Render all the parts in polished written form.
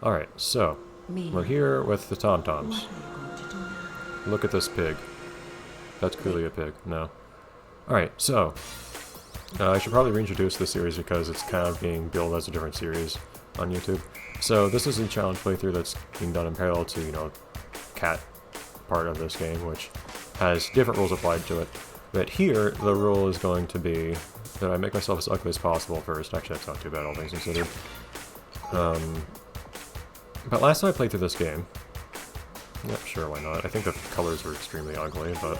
Alright, so, we're here with the Tom-Toms. Look at this pig. That's clearly a pig. No. Alright, so, I should probably reintroduce this series because it's kind of being billed as a different series on YouTube. So, this is a challenge playthrough that's being done in parallel to, you know, cat part of this game, which has different rules applied to it. But here, the rule is going to be that I make myself as ugly as possible first. Actually, that's not too bad, all things considered. But last time I played through this game... Yeah, sure, why not? I think the colors were extremely ugly, but...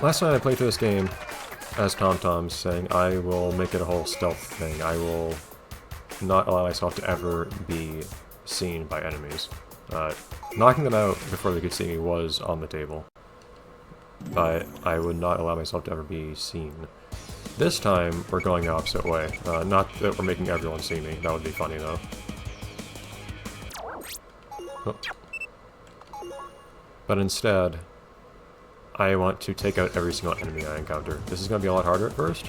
Last time I played through this game as Tom-Tom's, saying I will make it a whole stealth thing. I will not allow myself to ever be seen by enemies. Knocking them out before they could see me was on the table, but I would not allow myself to ever be seen. This time, we're going the opposite way. Not that we're making everyone see me. That would be funny, though. Oh. But instead, I want to take out every single enemy I encounter. This is going to be a lot harder at first,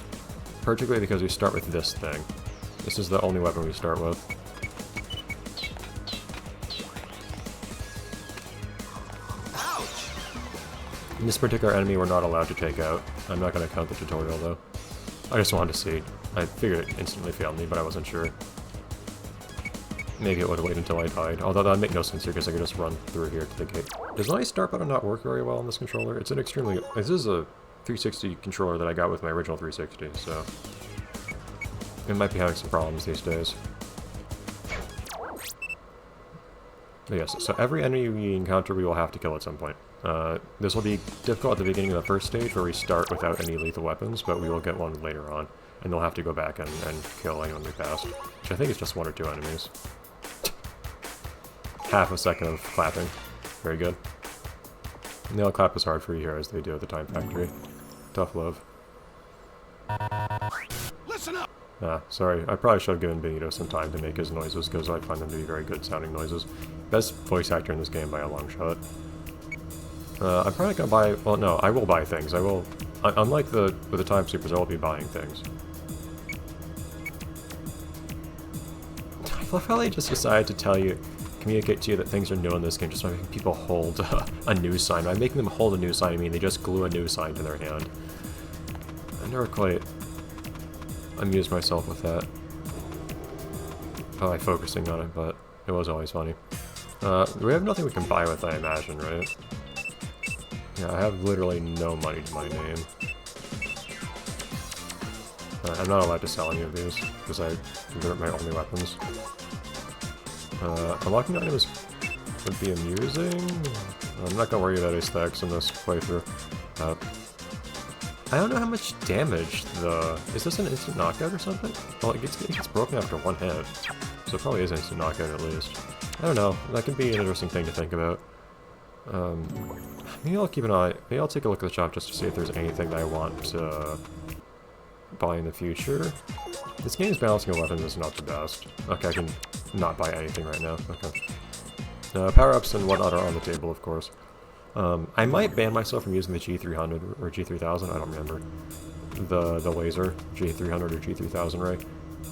particularly because we start with this thing. This is the only weapon we start with. In this particular enemy, we're not allowed to take out. I'm not going to count the tutorial, though. I just wanted to see. I figured it instantly failed me, but I wasn't sure. Maybe it would have waited until I died. Although that would make no sense here, because I could just run through here to the gate. Does my start button not work very well on this controller? It's an extremely... This is a 360 controller that I got with my original 360, so... It might be having some problems these days. But yes, so every enemy we encounter we will have to kill at some point. This will be difficult at the beginning of the first stage where we start without any lethal weapons, but we will get one later on. And they'll have to go back and kill anyone we pass. Which I think is just one or two enemies. Half a second of clapping. Very good. And they'll clap as hard for you here as they do at the Time Factory. Tough love. Listen up! Sorry. I probably should have given Benito some time to make his noises, because I find them to be very good sounding noises. Best voice actor in this game by a long shot. I'm probably gonna buy... Well, no, I will buy things. I will... Unlike with the Time Supers, I will be buying things. I love how they just decided to tell you, communicate to you that things are new in this game just by making people hold a news sign. By making them hold a news sign, I mean they just glue a news sign to their hand. I never quite amused myself with that. By focusing on it, but it was always funny. We have nothing we can buy with, I imagine, right? Yeah, I have literally no money to my name. I'm not allowed to sell any of these, because they're my only weapons. Unlocking items would be amusing. I'm not gonna worry about aesthetics in this playthrough. I don't know how much damage Is this an instant knockout or something? Well, it gets broken after one hit, so it probably is instant knockout at least. I don't know, that could be an interesting thing to think about. Maybe I'll keep an eye. Maybe I'll take a look at the shop just to see if there's anything that I want to buy in the future. This game's balancing of weapons is not the best. Okay, I can not buy anything right now. Okay. Power-ups and whatnot are on the table, of course. I might ban myself from using the G300 or G3000. I don't remember the laser G300 or G3000 ray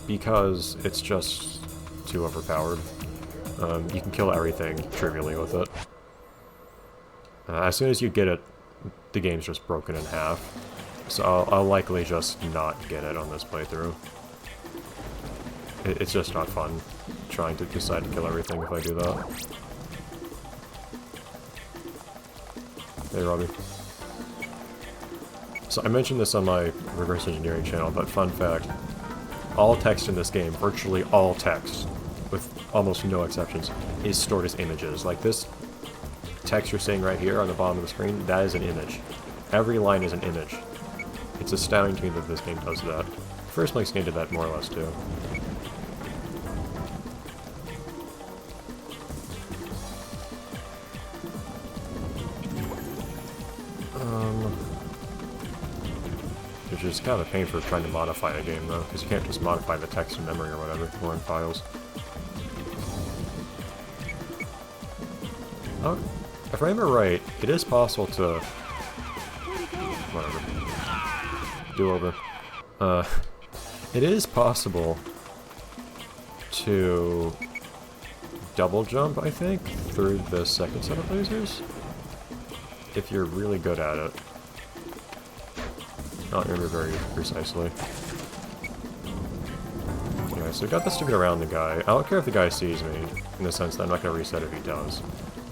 because it's just too overpowered. You can kill everything trivially with it. As soon as you get it, the game's just broken in half. So I'll likely just not get it on this playthrough. It's just not fun trying to decide to kill everything if I do that. Hey, Robbie. So I mentioned this on my reverse engineering channel, but fun fact, all text in this game, virtually all text, with almost no exceptions, is stored as images. Like this text you're seeing right here on the bottom of the screen, that is an image. Every line is an image. It's astounding to me that this game does that. First Link's game did that more or less too. Which is kind of a pain for trying to modify a game though, because you can't just modify the text in memory or whatever, or in files. Oh, if I remember right, it is possible to... Whatever. Do over. It is possible to double jump, I think, through the second set of lasers, if you're really good at it. I don't remember very precisely. Anyway, so we got this to get around the guy. I don't care if the guy sees me, in the sense that I'm not going to reset if he does.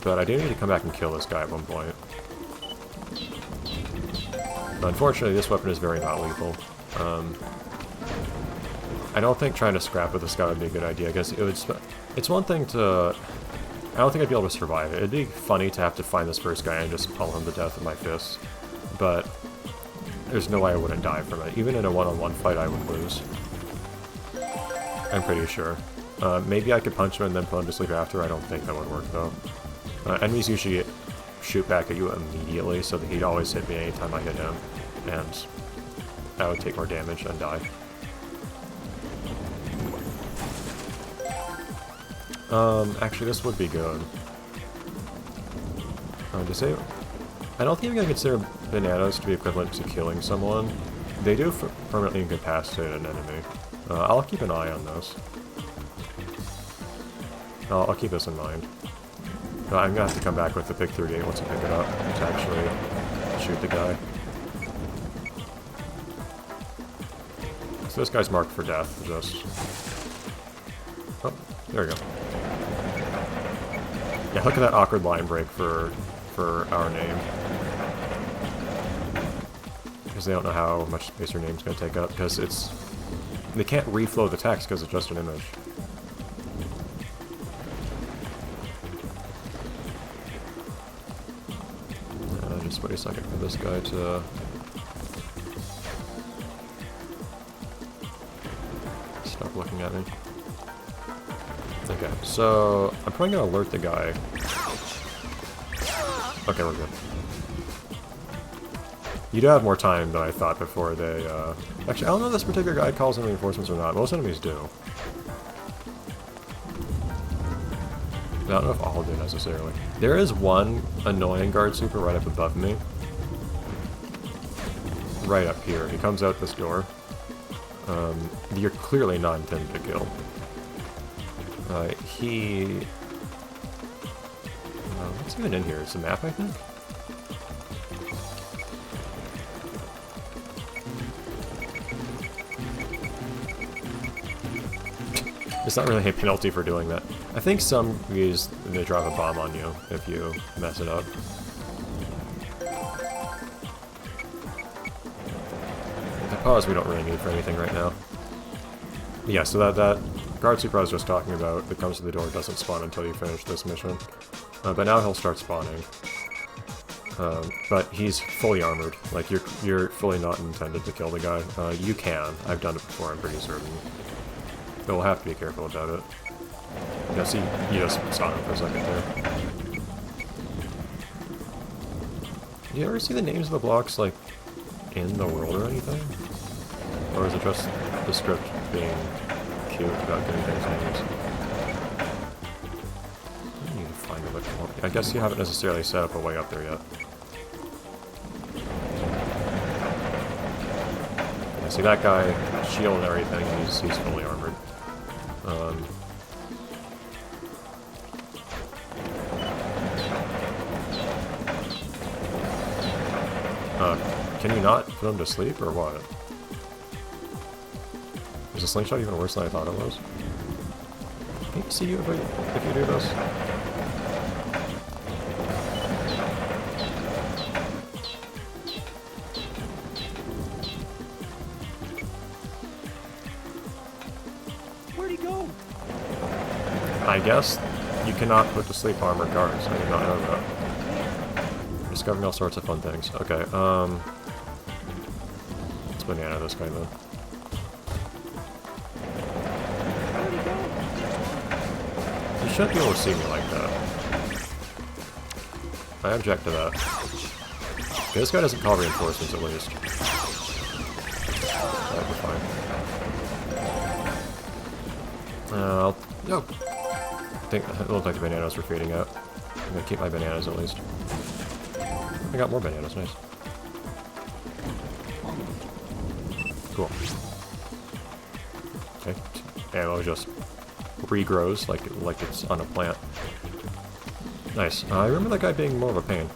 But I do need to come back and kill this guy at one point. Unfortunately, this weapon is very not lethal. I don't think trying to scrap with this guy would be a good idea, because it would... It's one thing to... I don't think I'd be able to survive it. It'd be funny to have to find this first guy and just pummel him to death with my fists. But there's no way I wouldn't die from it. Even in a one-on-one fight, I would lose. I'm pretty sure. Maybe I could punch him and then put him to sleep after. I don't think that would work, though. Enemies usually shoot back at you immediately, so that he'd always hit me anytime I hit him. And I would take more damage and die. Actually, this would be good. To say, I don't think I'm going to consider bananas to be equivalent to killing someone. They do permanently incapacitate an enemy. I'll keep an eye on this. I'll keep this in mind. I'm going to have to come back with the PiG 38 once I pick it up to actually shoot the guy. So this guy's marked for death, just... Oh, there we go. Yeah, look at that awkward line break for our name. Because they don't know how much space your name's going to take up, because it's... They can't reflow the text because it's just an image. Just wait a second for this guy to... stop looking at me. Okay, so I'm probably gonna alert the guy. Okay, we're good. You do have more time than I thought before they, Actually, I don't know if this particular guy calls in reinforcements or not. Most enemies do. I don't know if all do necessarily. There is one annoying guard super right up above me. Right up here. He comes out this door. You're clearly not intended to kill. What's even in here? It's a map, I think? It's not really a penalty for doing that. I think some of these, they drop a bomb on you if you mess it up. The pause we don't really need for anything right now. Yeah, so that guard super I was just talking about that comes to the door doesn't spawn until you finish this mission. But now he'll start spawning. But he's fully armored. Like, you're fully not intended to kill the guy. You can. I've done it before, I'm pretty certain. But we'll have to be careful about it. Yeah, see, you just saw him for a second there. Do you ever see the names of the blocks, like, in the world or anything? Or is it just the script being cute about getting things names? I need to find a which one. I guess you haven't necessarily set up a way up there yet. Yeah, see that guy, shield and everything, he's fully armored. Can you not put him to sleep, or what? Is a slingshot even worse than I thought it was? Can you see you if you do this? Where'd he go? I guess you cannot put to sleep armored guards. I did not know that. Discovering all sorts of fun things. Okay, let's banana this guy then. You shouldn't be able to see me like that. I object to that. Okay, this guy doesn't call reinforcements at least. That'll be fine. Nope. I think it looked like the bananas were fading out. I'm gonna keep my bananas at least. I got more bananas, nice. Cool. Okay. Ammo just regrows like it's on a plant. Nice. I remember that guy being more of a pain,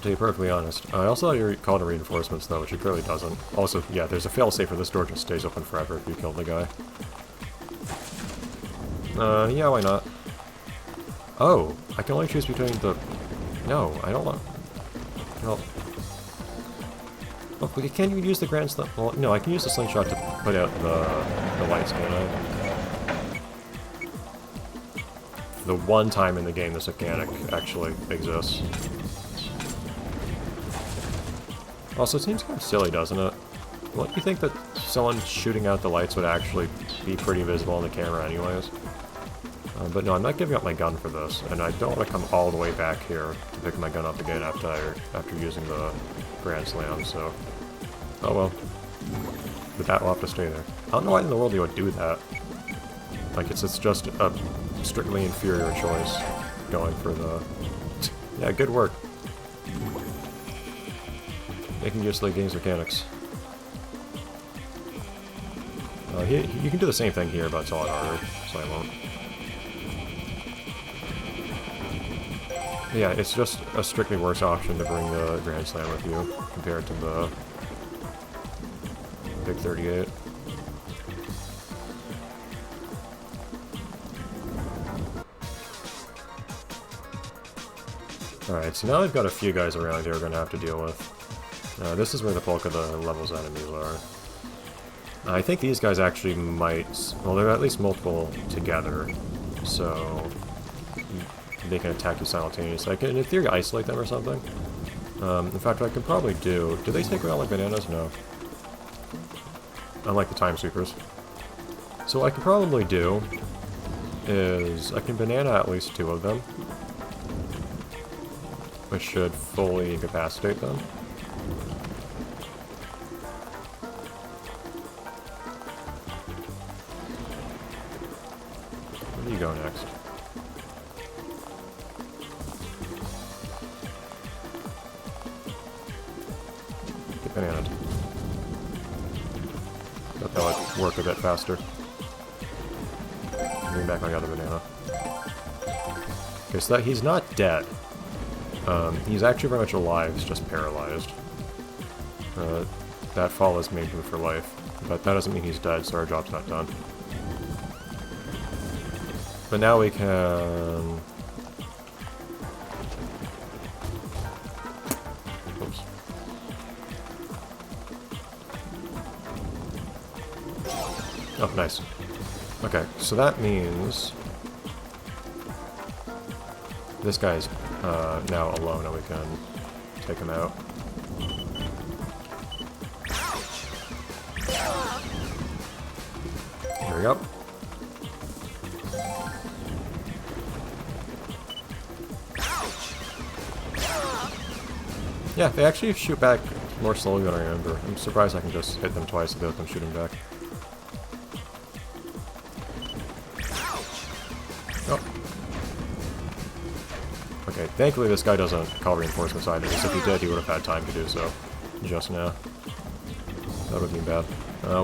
to be perfectly honest. I also thought you called it reinforcements, though, which it clearly doesn't. Also, yeah, there's a failsafe where this door just stays open forever if you kill the guy. Yeah, why not? Oh, I can only choose between the... No, I don't want... Well... Oh, can't you use the Grand Slam? Well, no, I can use the slingshot to put out the lights, can't I? The one time in the game this mechanic actually exists. Also, it seems kind of silly, doesn't it? Wouldn't you think that someone shooting out the lights would actually be pretty visible on the camera anyways? But no, I'm not giving up my gun for this, and I don't want to come all the way back here to pick my gun up again after using the Grand Slam, so... Oh well. But that will have to stay there. I don't know why in the world you would do that. Like, it's just a strictly inferior choice going for the... Yeah, good work. Making use of the game's mechanics. You can do the same thing here, but it's a lot harder, so I won't. Yeah, it's just a strictly worse option to bring the Grand Slam with you compared to the Big 38. Alright, so now I've got a few guys around here we're going to have to deal with. This is where the bulk of the level's enemies are. I think these guys actually might... Well, they're at least multiple together, so they can attack you simultaneously. I can, in theory, isolate them or something. In fact, what I could probably do... Do they take around like bananas? No. Unlike the time sweepers. So what I could probably do is... I can banana at least 2 of them, which should fully incapacitate them. Where do you go next? Get bananaed. Thought that would work a bit faster. Bring back my other banana. Okay, so that he's not dead. He's actually very much alive, he's just paralyzed. That fall has made him for life, but that doesn't mean he's dead, so our job's not done. But now we can... Oops. Oh, nice. Okay, so that means... This guy's now alone, and we can take him out. Here we go. Yeah, they actually shoot back more slowly than I remember. I'm surprised I can just hit them twice without them shooting back. Oh. Okay, thankfully this guy doesn't call reinforcements either, because if he did, he would have had time to do so just now. That would be bad.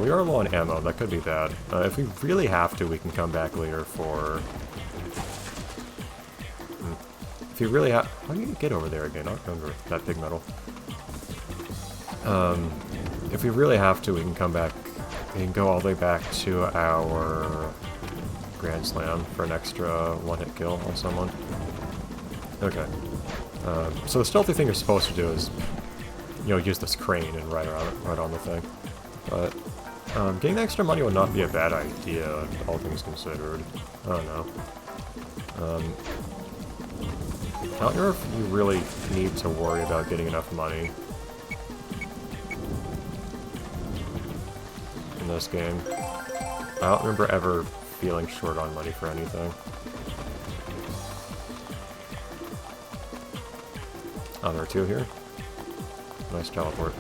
We are low on ammo, that could be bad. If we really have to, we can come back later for... If you really have... How do you get over there again? I don't remember that big metal. If we really have to, we can come back... We can go all the way back to our Grand Slam for an extra one-hit kill on someone. Okay. So the stealthy thing you're supposed to do is, you know, use this crane and ride on the thing. But getting the extra money would not be a bad idea, all things considered. I don't know. I don't know if you really need to worry about getting enough money in this game. I don't remember ever feeling short on money for anything. Oh, there are 2 here. Nice teleport.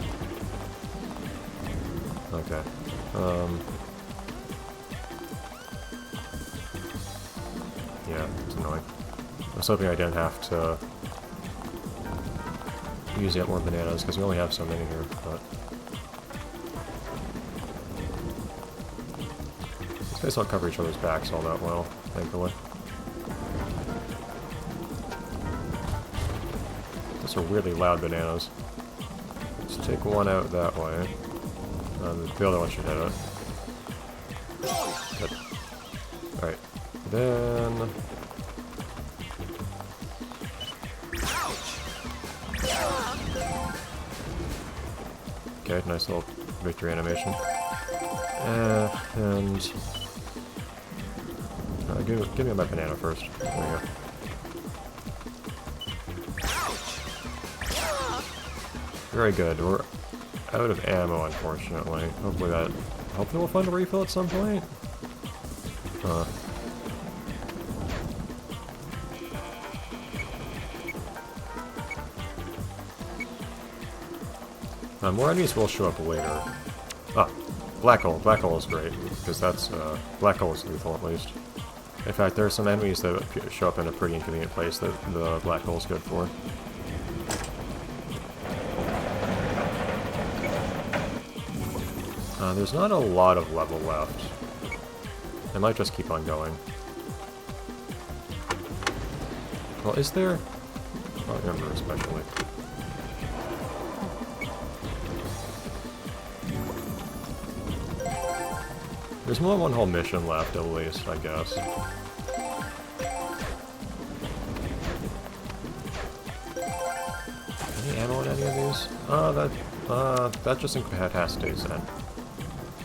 Okay. Yeah, it's annoying. I was hoping I didn't have to use yet more bananas, because we only have so many here, but... These guys don't cover each other's backs all that well, thankfully. Those are weirdly loud bananas. Let's take one out that way. The other one should hit it. Good. Alright. Then... Okay, nice little victory animation. And... give me my banana first. There we go. Very good. We're out of ammo, unfortunately. Hopefully we'll find a refill at some point. More enemies will show up later. Ah, black hole. Black hole is great, because that's, black hole is lethal at least. In fact, there are some enemies that show up in a pretty inconvenient place that the black hole is good for. There's not a lot of level left. I might just keep on going. Well, is there? I don't remember especially. There's more than one whole mission left, at least, I guess. Any ammo in any of these? That just incapacitates then.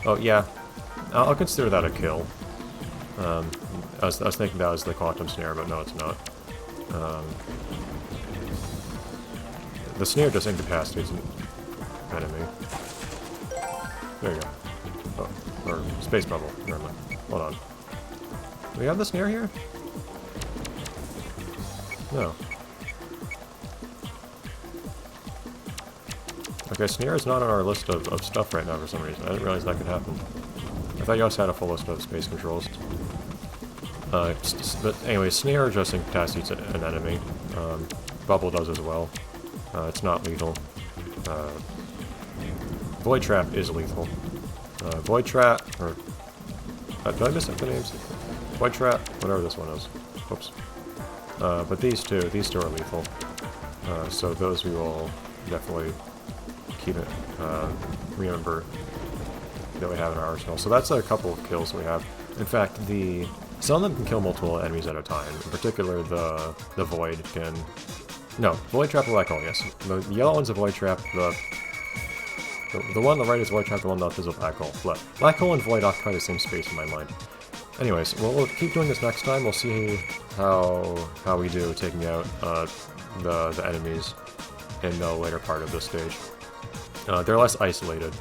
Oh, yeah. I'll consider that a kill. I was thinking that was the quantum snare, but no, it's not. The snare just incapacitates an enemy. There you go. Oh, or space bubble. Never mind. Hold on. Do we have the snare here? No. Okay, snare is not on our list of stuff right now for some reason. I didn't realize that could happen. I thought you also had a full list of space controls. But anyway, snare just incapacitates an enemy. Bubble does as well. It's not lethal. Void Trap is lethal. Void Trap, or... did I miss up the names? Void Trap, whatever this one is. Whoops. But these two are lethal. So those we will definitely keep it, remember that we have in our arsenal. So that's a couple of kills we have. In fact, some of them can kill multiple enemies at a time. In particular, the Void can... No, Void Trap and Black Hole, yes. The yellow one's a Void Trap, the one on the right is Void Trap, the one on the left is a Black Hole. Black Hole and Void occupy the same space in my mind. Anyways, we'll keep doing this next time. We'll see how we do taking out the enemies in the later part of this stage. They're less isolated.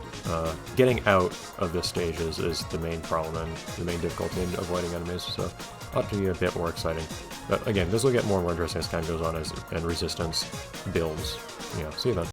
Getting out of this stage is the main problem and the main difficulty in avoiding enemies, so ought to be a bit more exciting. But again, this will get more and more interesting as time goes on and resistance builds. Yeah, see you then.